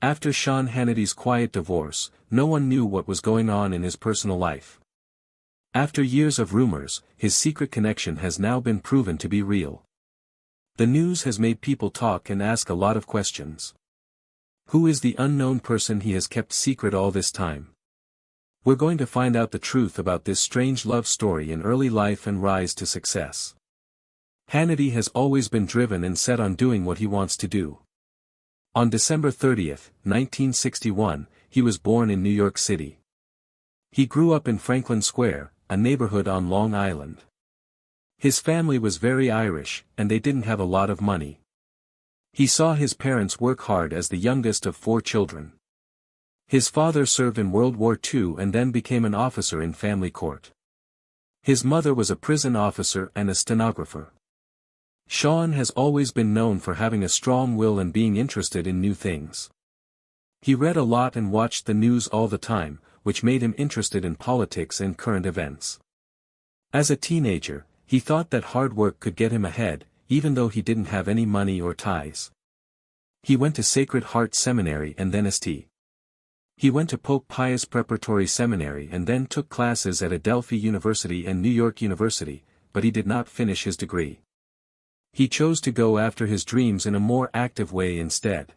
After Sean Hannity's quiet divorce, no one knew what was going on in his personal life. After years of rumors, his secret connection has now been proven to be real. The news has made people talk and ask a lot of questions. Who is the unknown person he has kept secret all this time? We're going to find out the truth about this strange love story in early life and rise to success. Hannity has always been driven and set on doing what he wants to do. On December 30, 1961, he was born in New York City. He grew up in Franklin Square, a neighborhood on Long Island. His family was very Irish, and they didn't have a lot of money. He saw his parents work hard as the youngest of 4 children. His father served in World War II and then became an officer in family court. His mother was a prison officer and a stenographer. Sean has always been known for having a strong will and being interested in new things. He read a lot and watched the news all the time, which made him interested in politics and current events. As a teenager, he thought that hard work could get him ahead, even though he didn't have any money or ties. He went to Sacred Heart Seminary and then St. He went to Pope Pius Preparatory Seminary and then took classes at Adelphi University and New York University, but he did not finish his degree. He chose to go after his dreams in a more active way instead.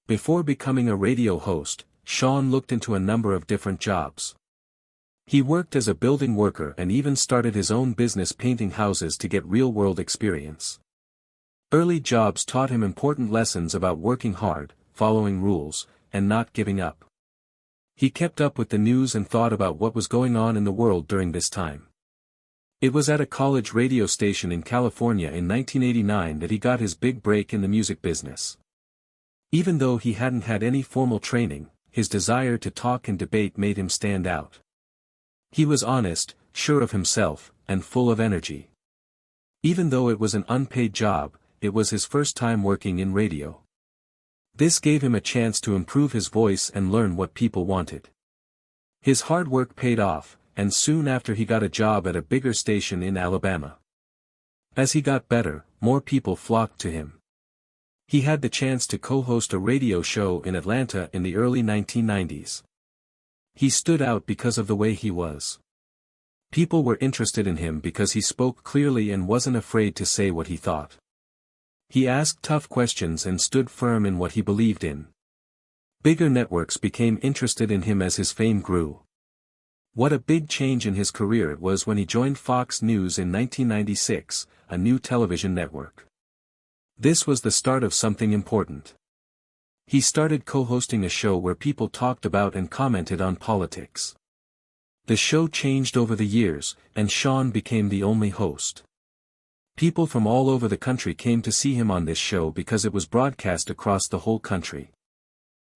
Before becoming a radio host, Sean looked into a number of different jobs. He worked as a building worker and even started his own business painting houses to get real-world experience. Early jobs taught him important lessons about working hard, following rules, and not giving up. He kept up with the news and thought about what was going on in the world during this time. It was at a college radio station in California in 1989 that he got his big break in the music business. Even though he hadn't had any formal training, his desire to talk and debate made him stand out. He was honest, sure of himself, and full of energy. Even though it was an unpaid job, it was his first time working in radio. This gave him a chance to improve his voice and learn what people wanted. His hard work paid off, and soon after he got a job at a bigger station in Alabama. As he got better, more people flocked to him. He had the chance to co-host a radio show in Atlanta in the early 1990s. He stood out because of the way he was. People were interested in him because he spoke clearly and wasn't afraid to say what he thought. He asked tough questions and stood firm in what he believed in. Bigger networks became interested in him as his fame grew. What a big change in his career it was when he joined Fox News in 1996, a new television network. This was the start of something important. He started co-hosting a show where people talked about and commented on politics. The show changed over the years, and Sean became the only host. People from all over the country came to see him on this show because it was broadcast across the whole country.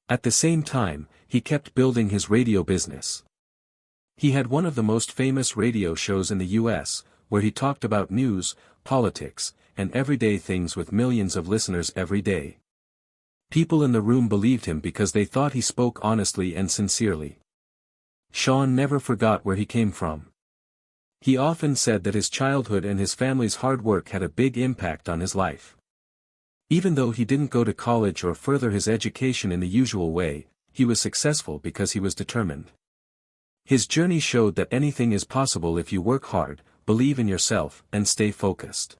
At the same time, he kept building his radio business. He had one of the most famous radio shows in the U.S., where he talked about news, politics, and everyday things with millions of listeners every day. People in the room believed him because they thought he spoke honestly and sincerely. Sean never forgot where he came from. He often said that his childhood and his family's hard work had a big impact on his life. Even though he didn't go to college or further his education in the usual way, he was successful because he was determined. His journey showed that anything is possible if you work hard, believe in yourself, and stay focused.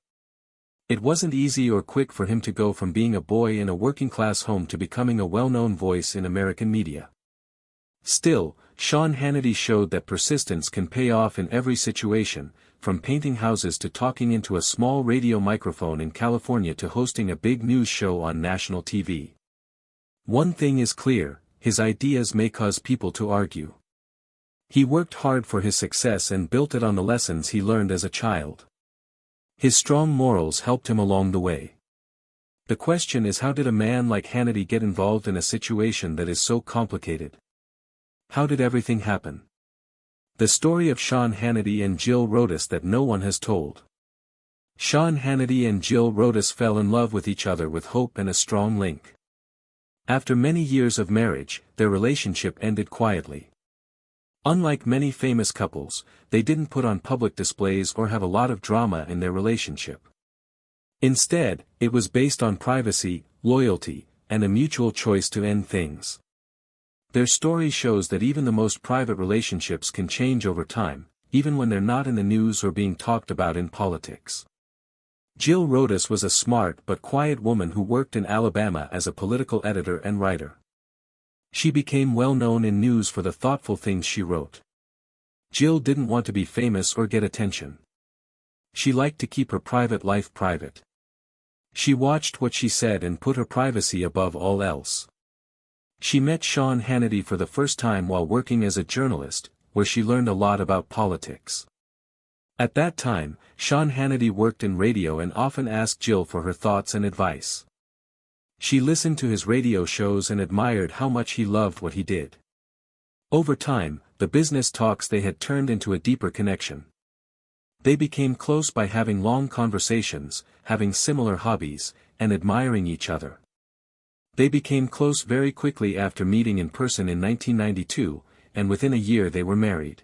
It wasn't easy or quick for him to go from being a boy in a working-class home to becoming a well-known voice in American media. Still, Sean Hannity showed that persistence can pay off in every situation, from painting houses to talking into a small radio microphone in California to hosting a big news show on national TV. One thing is clear, his ideas may cause people to argue. He worked hard for his success and built it on the lessons he learned as a child. His strong morals helped him along the way. The question is, how did a man like Hannity get involved in a situation that is so complicated? How did everything happen? The story of Sean Hannity and Jill Rodas that no one has told. Sean Hannity and Jill Rodas fell in love with each other with hope and a strong link. After many years of marriage, their relationship ended quietly. Unlike many famous couples, they didn't put on public displays or have a lot of drama in their relationship. Instead, it was based on privacy, loyalty, and a mutual choice to end things. Their story shows that even the most private relationships can change over time, even when they're not in the news or being talked about in politics. Jill Rodas was a smart but quiet woman who worked in Alabama as a political editor and writer. She became well known in news for the thoughtful things she wrote. Jill didn't want to be famous or get attention. She liked to keep her private life private. She watched what she said and put her privacy above all else. She met Sean Hannity for the first time while working as a journalist, where she learned a lot about politics. At that time, Sean Hannity worked in radio and often asked Jill for her thoughts and advice. She listened to his radio shows and admired how much he loved what he did. Over time, the business talks they had turned into a deeper connection. They became close by having long conversations, having similar hobbies, and admiring each other. They became close very quickly after meeting in person in 1992, and within a year they were married.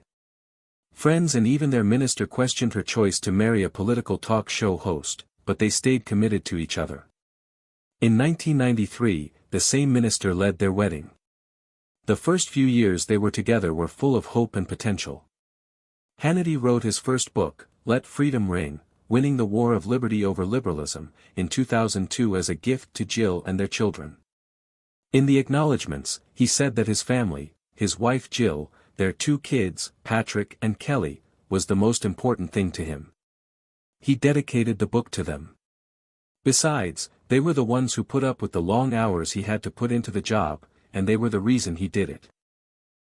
Friends and even their minister questioned her choice to marry a political talk show host, but they stayed committed to each other. In 1993, the same minister led their wedding. The first few years they were together were full of hope and potential. Hannity wrote his first book, Let Freedom Ring, Winning the War of Liberty Over Liberalism, in 2002 as a gift to Jill and their children. In the acknowledgments, he said that his family, his wife Jill, their 2 kids, Patrick and Kelly, was the most important thing to him. He dedicated the book to them. Besides, they were the ones who put up with the long hours he had to put into the job, and they were the reason he did it.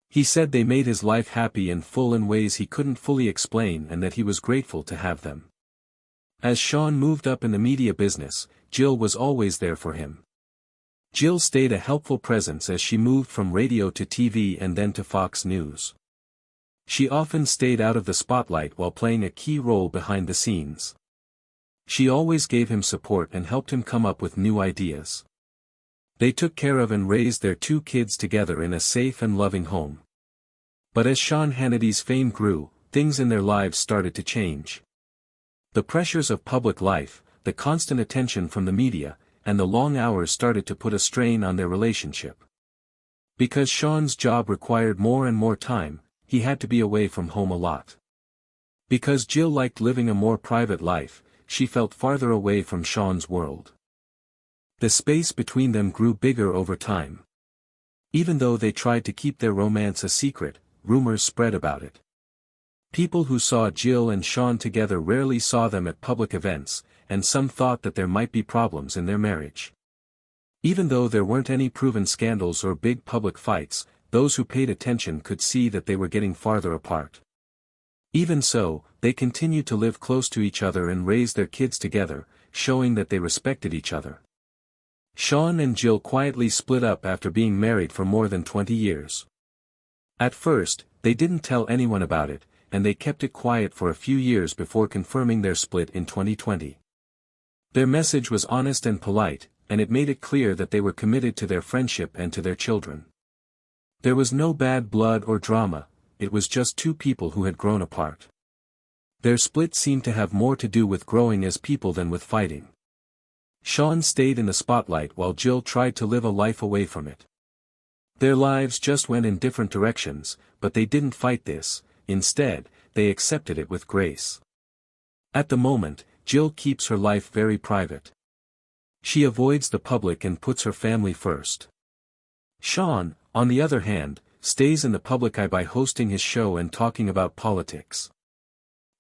He said they made his life happy and full in ways he couldn't fully explain and that he was grateful to have them. As Sean moved up in the media business, Jill was always there for him. Jill stayed a helpful presence as she moved from radio to TV and then to Fox News. She often stayed out of the spotlight while playing a key role behind the scenes. She always gave him support and helped him come up with new ideas. They took care of and raised their 2 kids together in a safe and loving home. But as Sean Hannity's fame grew, things in their lives started to change. The pressures of public life, the constant attention from the media, and the long hours started to put a strain on their relationship. Because Sean's job required more and more time, he had to be away from home a lot. Because Jill liked living a more private life, she felt farther away from Sean's world. The space between them grew bigger over time. Even though they tried to keep their romance a secret, rumors spread about it. People who saw Jill and Sean together rarely saw them at public events, and some thought that there might be problems in their marriage. Even though there weren't any proven scandals or big public fights, those who paid attention could see that they were getting farther apart. Even so, they continued to live close to each other and raise their kids together, showing that they respected each other. Sean and Jill quietly split up after being married for more than 20 years. At first, they didn't tell anyone about it, and they kept it quiet for a few years before confirming their split in 2020. Their message was honest and polite, and it made it clear that they were committed to their friendship and to their children. There was no bad blood or drama, it was just 2 people who had grown apart. Their split seemed to have more to do with growing as people than with fighting. Sean stayed in the spotlight while Jill tried to live a life away from it. Their lives just went in different directions, but they didn't fight this. Instead, they accepted it with grace. At the moment, Jill keeps her life very private. She avoids the public and puts her family first. Sean, on the other hand, stays in the public eye by hosting his show and talking about politics.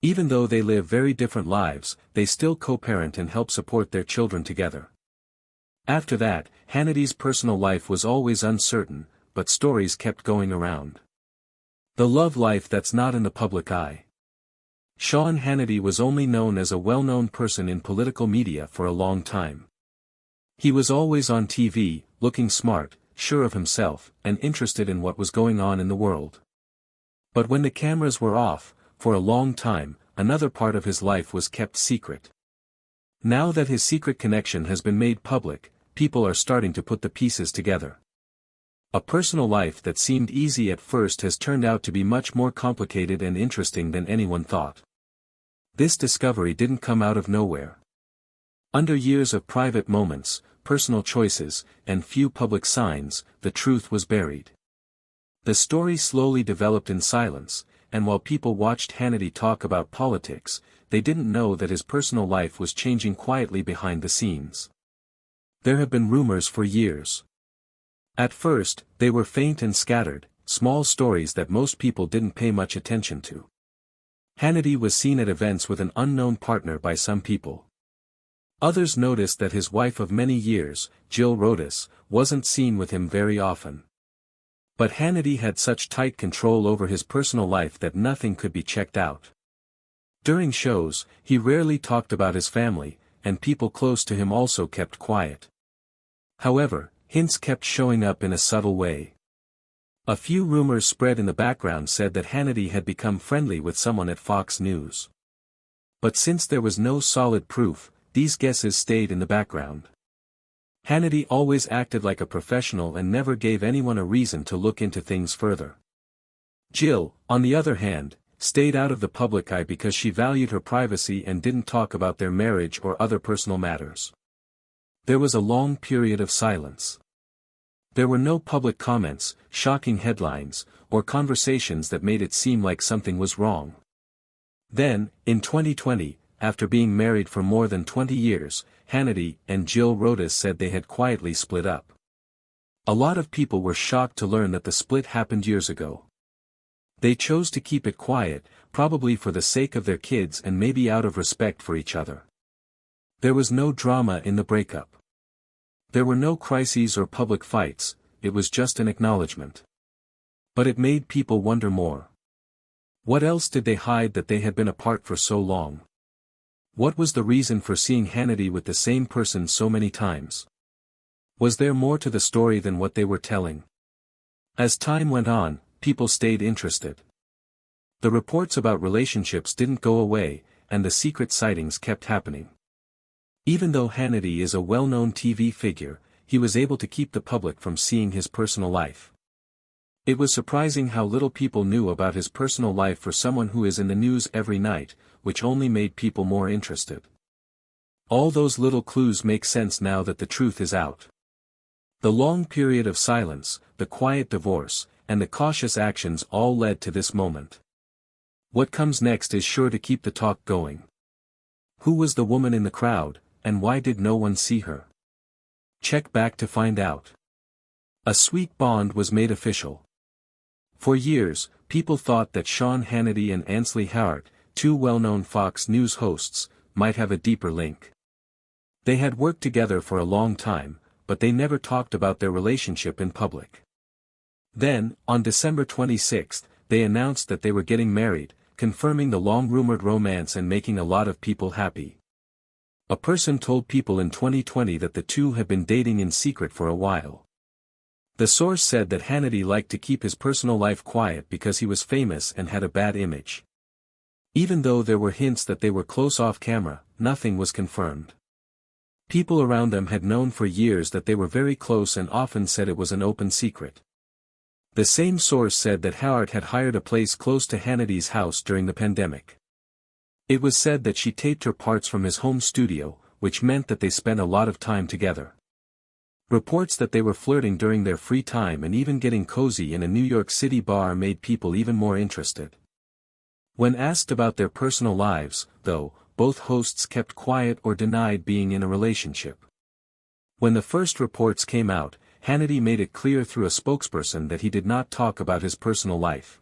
Even though they live very different lives, they still co-parent and help support their children together. After that, Hannity's personal life was always uncertain, but stories kept going around. The love life that's not in the public eye. Sean Hannity was only known as a well-known person in political media for a long time. He was always on TV, looking smart, sure of himself, and interested in what was going on in the world. But when the cameras were off, for a long time, another part of his life was kept secret. Now that his secret connection has been made public, people are starting to put the pieces together. A personal life that seemed easy at first has turned out to be much more complicated and interesting than anyone thought. This discovery didn't come out of nowhere. Under years of private moments, personal choices, and few public signs, the truth was buried. The story slowly developed in silence, and while people watched Hannity talk about politics, they didn't know that his personal life was changing quietly behind the scenes. There have been rumors for years. At first, they were faint and scattered, small stories that most people didn't pay much attention to. Hannity was seen at events with an unknown partner by some people. Others noticed that his wife of many years, Jill Rodas, wasn't seen with him very often. But Hannity had such tight control over his personal life that nothing could be checked out. During shows, he rarely talked about his family, and people close to him also kept quiet. However, hints kept showing up in a subtle way. A few rumors spread in the background said that Hannity had become friendly with someone at Fox News. But since there was no solid proof, these guesses stayed in the background. Hannity always acted like a professional and never gave anyone a reason to look into things further. Jill, on the other hand, stayed out of the public eye because she valued her privacy and didn't talk about their marriage or other personal matters. There was a long period of silence. There were no public comments, shocking headlines, or conversations that made it seem like something was wrong. Then, in 2020, after being married for more than 20 years, Hannity and Jill Rodas said they had quietly split up. A lot of people were shocked to learn that the split happened years ago. They chose to keep it quiet, probably for the sake of their kids and maybe out of respect for each other. There was no drama in the breakup. There were no crises or public fights, it was just an acknowledgement. But it made people wonder more. What else did they hide that they had been apart for so long? What was the reason for seeing Hannity with the same person so many times? Was there more to the story than what they were telling? As time went on, people stayed interested. The reports about relationships didn't go away, and the secret sightings kept happening. Even though Hannity is a well-known TV figure, he was able to keep the public from seeing his personal life. It was surprising how little people knew about his personal life for someone who is in the news every night, which only made people more interested. All those little clues make sense now that the truth is out. The long period of silence, the quiet divorce, and the cautious actions all led to this moment. What comes next is sure to keep the talk going. Who was the woman in the crowd, and why did no one see her? Check back to find out. A sweet bond was made official. For years, people thought that Sean Hannity and Ainsley Howard, two well-known Fox News hosts, might have a deeper link. They had worked together for a long time, but they never talked about their relationship in public. Then, on December 26, they announced that they were getting married, confirming the long-rumored romance and making a lot of people happy. A person told People in 2020 that the two had been dating in secret for a while. The source said that Hannity liked to keep his personal life quiet because he was famous and had a bad image. Even though there were hints that they were close off camera, nothing was confirmed. People around them had known for years that they were very close and often said it was an open secret. The same source said that Howard had hired a place close to Hannity's house during the pandemic. It was said that she taped her parts from his home studio, which meant that they spent a lot of time together. Reports that they were flirting during their free time and even getting cozy in a New York City bar made people even more interested. When asked about their personal lives, though, both hosts kept quiet or denied being in a relationship. When the first reports came out, Hannity made it clear through a spokesperson that he did not talk about his personal life.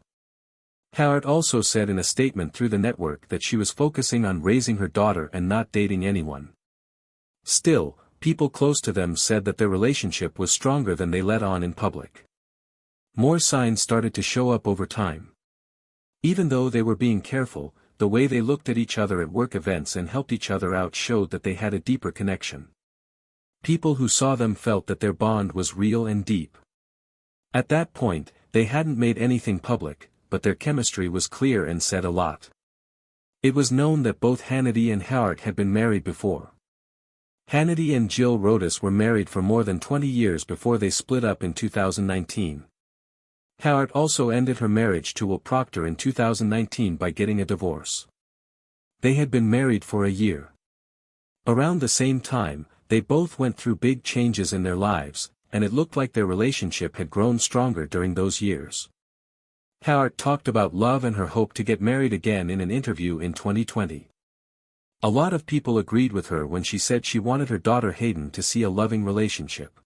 Howard also said in a statement through the network that she was focusing on raising her daughter and not dating anyone. Still, people close to them said that their relationship was stronger than they let on in public. More signs started to show up over time. Even though they were being careful, the way they looked at each other at work events and helped each other out showed that they had a deeper connection. People who saw them felt that their bond was real and deep. At that point, they hadn't made anything public, but their chemistry was clear and said a lot. It was known that both Hannity and Howard had been married before. Hannity and Jill Rodas were married for more than 20 years before they split up in 2019. Howard also ended her marriage to Will Proctor in 2019 by getting a divorce. They had been married for a year. Around the same time, they both went through big changes in their lives, and it looked like their relationship had grown stronger during those years. Hannity talked about love and her hope to get married again in an interview in 2020. A lot of people agreed with her when she said she wanted her daughter Hayden to see a loving relationship.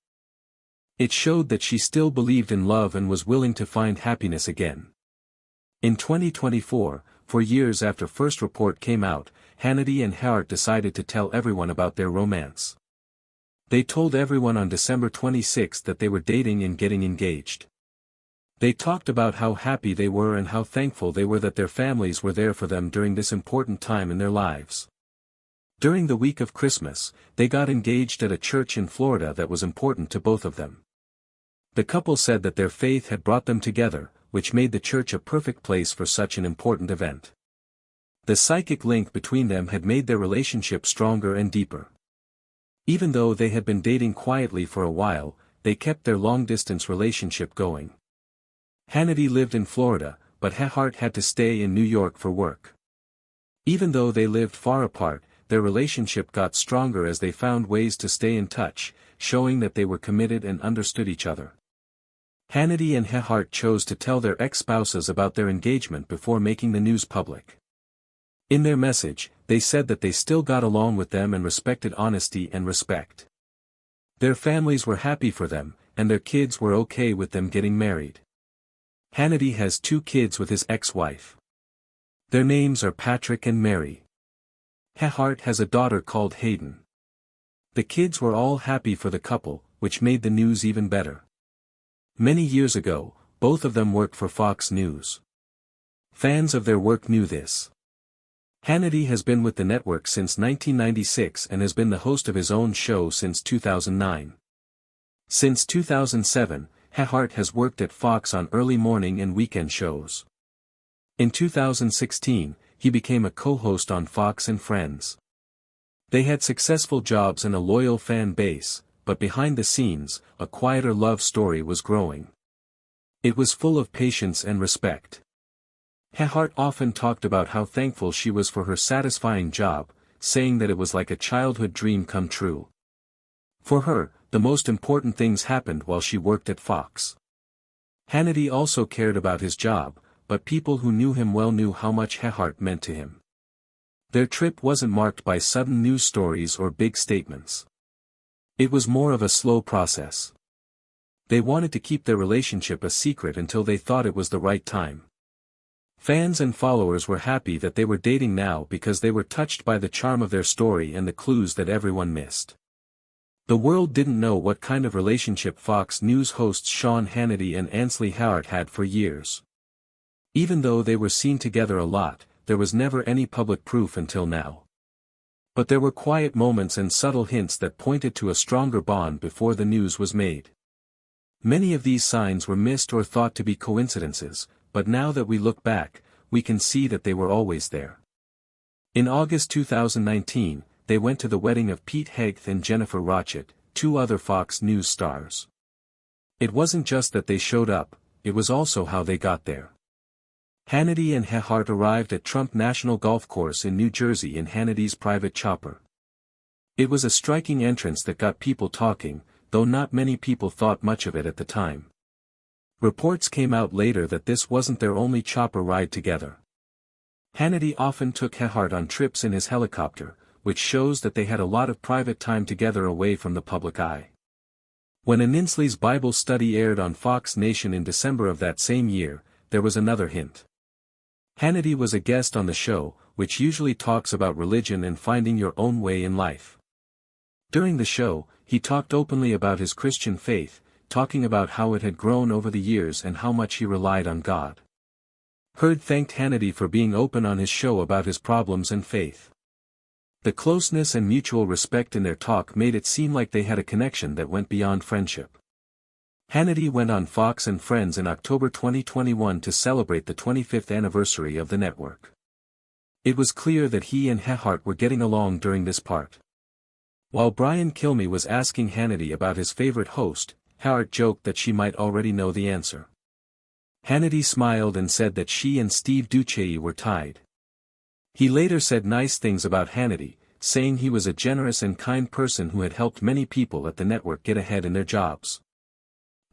It showed that she still believed in love and was willing to find happiness again. In 2024, 4 years after first report came out, Hannity and Hannity decided to tell everyone about their romance. They told everyone on December 26 that they were dating and getting engaged. They talked about how happy they were and how thankful they were that their families were there for them during this important time in their lives. During the week of Christmas, they got engaged at a church in Florida that was important to both of them. The couple said that their faith had brought them together, which made the church a perfect place for such an important event. The psychic link between them had made their relationship stronger and deeper. Even though they had been dating quietly for a while, they kept their long-distance relationship going. Hannity lived in Florida, but Hannity had to stay in New York for work. Even though they lived far apart, their relationship got stronger as they found ways to stay in touch, showing that they were committed and understood each other. Hannity and Hannity chose to tell their ex-spouses about their engagement before making the news public. In their message, they said that they still got along with them and respected honesty and respect. Their families were happy for them, and their kids were okay with them getting married. Hannity has 2 kids with his ex-wife. Their names are Patrick and Mary. Hannity has a daughter called Hayden. The kids were all happy for the couple, which made the news even better. Many years ago, both of them worked for Fox News. Fans of their work knew this. Hannity has been with the network since 1996 and has been the host of his own show since 2009. Since 2007, Hannity has worked at Fox on early morning and weekend shows. In 2016, he became a co-host on Fox and Friends. They had successful jobs and a loyal fan base, but behind the scenes, a quieter love story was growing. It was full of patience and respect. Hannity often talked about how thankful she was for her satisfying job, saying that it was like a childhood dream come true. For her, the most important things happened while she worked at Fox. Hannity also cared about his job, but people who knew him well knew how much Hannity meant to him. Their trip wasn't marked by sudden news stories or big statements. It was more of a slow process. They wanted to keep their relationship a secret until they thought it was the right time. Fans and followers were happy that they were dating now because they were touched by the charm of their story and the clues that everyone missed. The world didn't know what kind of relationship Fox News hosts Sean Hannity and Ainsley Hannity had for years. Even though they were seen together a lot, there was never any public proof until now. But there were quiet moments and subtle hints that pointed to a stronger bond before the news was made. Many of these signs were missed or thought to be coincidences, but now that we look back, we can see that they were always there. In August 2019, they went to the wedding of Pete Hegseth and Jennifer Rochett, 2 other Fox News stars. It wasn't just that they showed up, it was also how they got there. Hannity and Hannity arrived at Trump National Golf Course in New Jersey in Hannity's private chopper. It was a striking entrance that got people talking, though not many people thought much of it at the time. Reports came out later that this wasn't their only chopper ride together. Hannity often took Hannity on trips in his helicopter, which shows that they had a lot of private time together away from the public eye. When Ainsley's Bible study aired on Fox Nation in December of that same year, there was another hint. Hannity was a guest on the show, which usually talks about religion and finding your own way in life. During the show, he talked openly about his Christian faith, talking about how it had grown over the years and how much he relied on God. Hannity thanked Hannity for being open on his show about his problems and faith. The closeness and mutual respect in their talk made it seem like they had a connection that went beyond friendship. Hannity went on Fox and Friends in October 2021 to celebrate the 25th anniversary of the network. It was clear that he and Hannity were getting along during this part. While Brian Kilmeade was asking Hannity about his favorite host, Hannity joked that she might already know the answer. Hannity smiled and said that she and Steve Ducey were tied. He later said nice things about Hannity, saying he was a generous and kind person who had helped many people at the network get ahead in their jobs.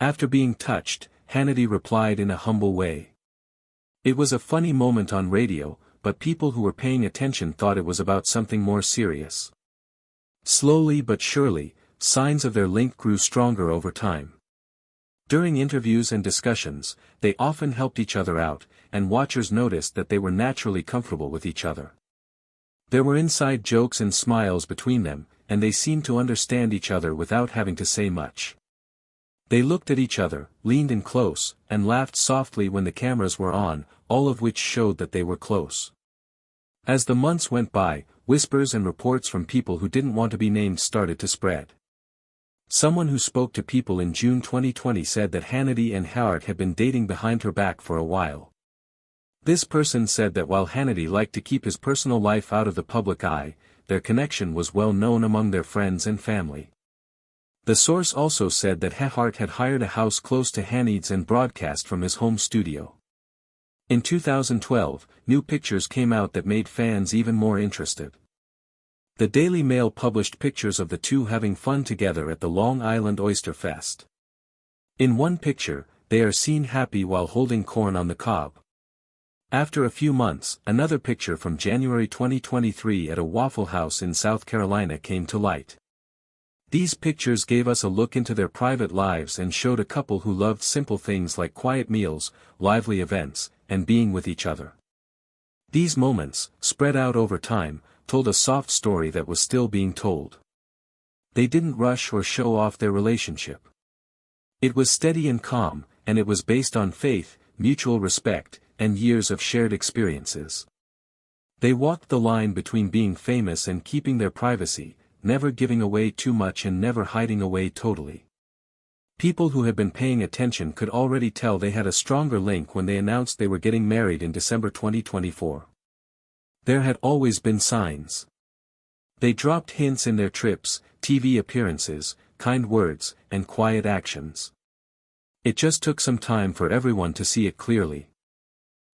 After being touched, Hannity replied in a humble way. It was a funny moment on radio, but people who were paying attention thought it was about something more serious. Slowly but surely, signs of their link grew stronger over time. During interviews and discussions, they often helped each other out, and watchers noticed that they were naturally comfortable with each other. There were inside jokes and smiles between them, and they seemed to understand each other without having to say much. They looked at each other, leaned in close, and laughed softly when the cameras were on, all of which showed that they were close. As the months went by, whispers and reports from people who didn't want to be named started to spread. Someone who spoke to People in June 2020 said that Hannity and Howard had been dating behind her back for a while. This person said that while Hannity liked to keep his personal life out of the public eye, their connection was well known among their friends and family. The source also said that Howard had hired a house close to Hannity's and broadcast from his home studio. In 2012, new pictures came out that made fans even more interested. The Daily Mail published pictures of the two having fun together at the Long Island Oyster Fest. In one picture, they are seen happy while holding corn on the cob. After a few months, another picture from January 2023 at a Waffle House in South Carolina came to light. These pictures gave us a look into their private lives and showed a couple who loved simple things like quiet meals, lively events, and being with each other. These moments, spread out over time, told a soft story that was still being told. They didn't rush or show off their relationship. It was steady and calm, and it was based on faith, mutual respect, and years of shared experiences. They walked the line between being famous and keeping their privacy, never giving away too much and never hiding away totally. People who had been paying attention could already tell they had a stronger link when they announced they were getting married in December 2024. There had always been signs. They dropped hints in their trips, TV appearances, kind words, and quiet actions. It just took some time for everyone to see it clearly.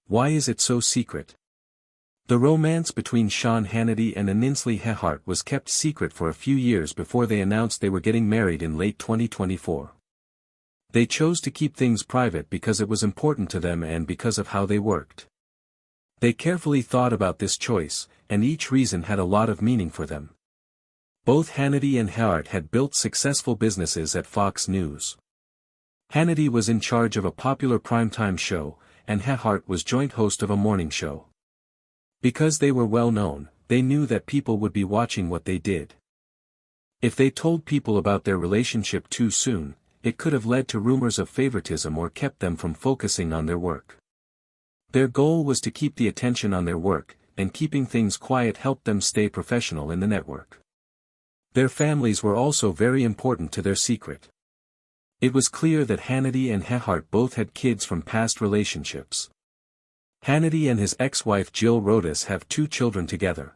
Why is it so secret? The romance between Sean Hannity and Ainsley Earhardt was kept secret for a few years before they announced they were getting married in late 2024. They chose to keep things private because it was important to them and because of how they worked. They carefully thought about this choice, and each reason had a lot of meaning for them. Both Hannity and Earhardt had built successful businesses at Fox News. Hannity was in charge of a popular primetime show, and Earhardt was joint host of a morning show. Because they were well known, they knew that people would be watching what they did. If they told people about their relationship too soon, it could have led to rumors of favoritism or kept them from focusing on their work. Their goal was to keep the attention on their work, and keeping things quiet helped them stay professional in the network. Their families were also very important to their secret. It was clear that Hannity and Earhardt both had kids from past relationships. Hannity and his ex-wife Jill Rodas have 2 children together.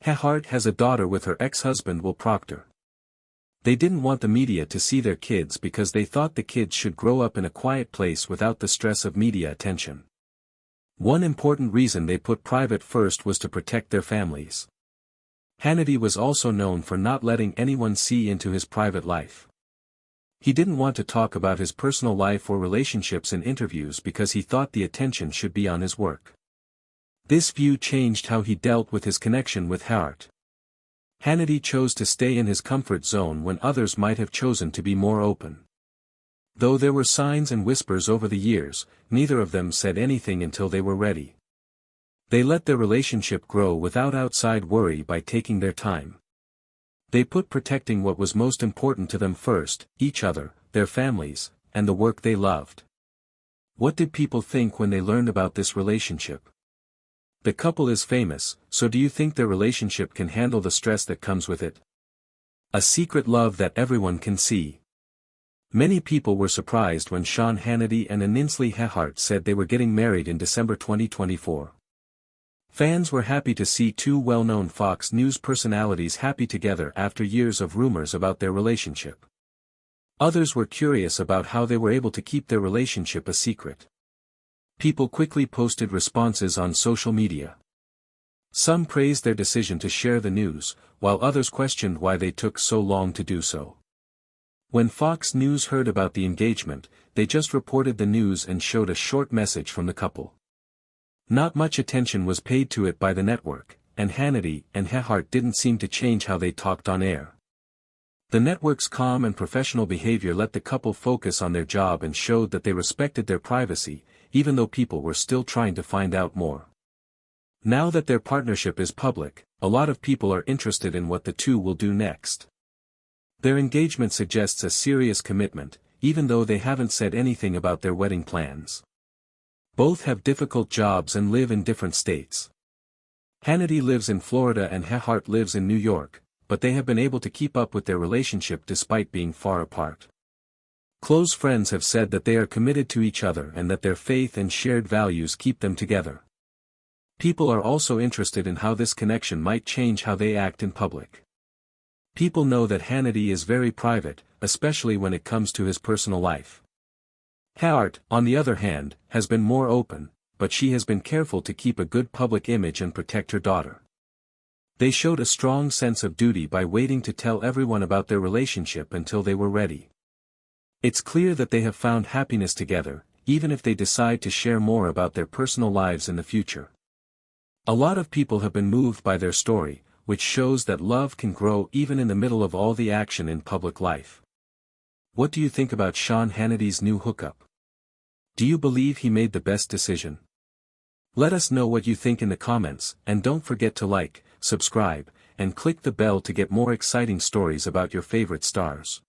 Earhardt has a daughter with her ex-husband Will Proctor. They didn't want the media to see their kids because they thought the kids should grow up in a quiet place without the stress of media attention. One important reason they put private first was to protect their families. Hannity was also known for not letting anyone see into his private life. He didn't want to talk about his personal life or relationships in interviews because he thought the attention should be on his work. This view changed how he dealt with his connection with Earhardt. Hannity chose to stay in his comfort zone when others might have chosen to be more open. Though there were signs and whispers over the years, neither of them said anything until they were ready. They let their relationship grow without outside worry by taking their time. They put protecting what was most important to them first, each other, their families, and the work they loved. What did people think when they learned about this relationship? The couple is famous, so do you think their relationship can handle the stress that comes with it? A secret love that everyone can see. Many people were surprised when Sean Hannity and Ainsley Earhardt said they were getting married in December 2024. Fans were happy to see 2 well-known Fox News personalities happy together after years of rumors about their relationship. Others were curious about how they were able to keep their relationship a secret. People quickly posted responses on social media. Some praised their decision to share the news, while others questioned why they took so long to do so. When Fox News heard about the engagement, they just reported the news and showed a short message from the couple. Not much attention was paid to it by the network, and Hannity and Hannity didn't seem to change how they talked on air. The network's calm and professional behavior let the couple focus on their job and showed that they respected their privacy, even though people were still trying to find out more. Now that their partnership is public, a lot of people are interested in what the two will do next. Their engagement suggests a serious commitment, even though they haven't said anything about their wedding plans. Both have difficult jobs and live in different states. Hannity lives in Florida and Hannity lives in New York, but they have been able to keep up with their relationship despite being far apart. Close friends have said that they are committed to each other and that their faith and shared values keep them together. People are also interested in how this connection might change how they act in public. People know that Hannity is very private, especially when it comes to his personal life. Hannity, on the other hand, has been more open, but she has been careful to keep a good public image and protect her daughter. They showed a strong sense of duty by waiting to tell everyone about their relationship until they were ready. It's clear that they have found happiness together, even if they decide to share more about their personal lives in the future. A lot of people have been moved by their story, which shows that love can grow even in the middle of all the action in public life. What do you think about Sean Hannity's new hookup? Do you believe he made the best decision? Let us know what you think in the comments, and don't forget to like, subscribe, and click the bell to get more exciting stories about your favorite stars.